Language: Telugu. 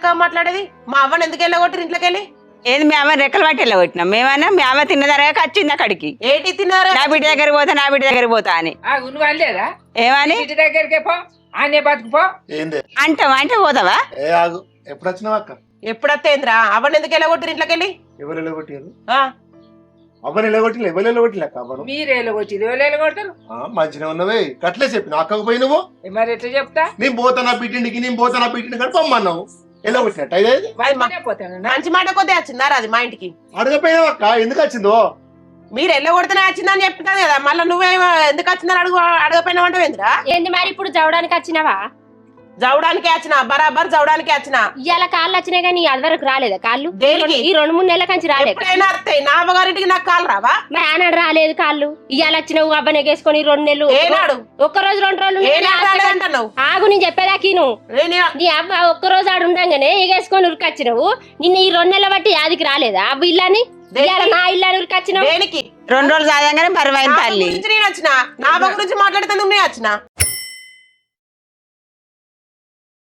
చక్కగా మాట్లాడేది మా అవ్వని ఎందుకు వెళ్ళగొట్టి ఇంట్లోకి వెళ్ళి ఏది మీ అమ్మ రెక్కలు పట్టి వెళ్ళగొట్టినాం మేమన్నా మీ అమ్మ తిన్నదరగా వచ్చింది అక్కడికి ఏంటి తిన్నారా నా బిడ్డ దగ్గరికి పోతా నా బిడ్డ దగ్గరికి పోతా అని నువ్వు అనలేదా ఏమని ఇంటి దగ్గరికి పో ఆనే బతుకుపో ఏంది అంటావా అంటే పోతావా ఏ ఆగు ఎప్పుడు వచ్చినావు అక్క ఎప్పుడత్తేంద్రా అవ్వని ఎందుకు వెళ్ళగొట్టి ఇంట్లోకి వెళ్ళి ఎవరు ఎలగొట్టారు ఆ, అవ్వని ఎలగొట్టి ఎవరు ఎలగొట్టిలే అక్క అవ్వను మీరేళ్ళు వచ్చి ఎవరు కొడతారు మంచిగా ఉన్నవే కట్లే చెప్పిన అక్కకు పోయి నువ్వు మరి ఎట్లా చెప్తా నేను పోతా నా బిడ్డింటికి నేను పోతా నా బిడ్డింటి కానీ పొమ్మన్నావు ఎలగొట్టినట్టు అయితే మరి మా- నేనే పోతాను మంచి మాట కొద్ది వచ్చిందారా అది మా ఇంటికి అడగపోయినావు అక్క ఎందుకు వచ్చిందో మీరు వెళ్ళగొడితేనే వచ్చిందని చెప్తున్నాను కదా మళ్ళీ నువ్వే ఎందుకు వచ్చిందని అడగపోయినావు అంటే ఏంద్రా ఏంది మరి ఇప్పుడు జవడానికి వచ్చినావా జవడానికే వచ్చిన బరాబర్ జవడానికే వచ్చిన ఇవాళ కాళ్ళు వచ్చినాయి కానీ అది వరకు రాలేదా కాళ్ళు దేనికి? ఈ 2-3 నెలల కంచి రాలేదు ఎప్పుడైనా వస్తాయి నా అవ్వగారింటికి నాకు కాలు రావా మరి ఆనాడు రాలేదు కాళ్ళు ఇవాళ వచ్చినావు అబ్బని ఎగేసుకొని 2 నెలలు ఏనాడు ఒక్క రోజు 2 రోజులు ఏనాడు రాలేదంటున్నావు ఆగు నేను చెప్పేదాకి నువ్వు నేను నీ అబ్బ ఒక్క రోజు ఆడు ఉండంగానే ఎగేసుకొని ఉరికొచ్చినావు నిన్న ఈ 2 నెలల బట్టి యాదికి రాలేదా అబ్బ ఇల్లని ఇవాళ నా ఇల్లని ఉరికొచ్చినావు దేనికి 2 రోజులు సాయంగానే బరువైన నా తల్లి గురించి నేను వచ్చిన నా అవ్వ గురించి మాట్లాడుతుంది నేను వచ్చిన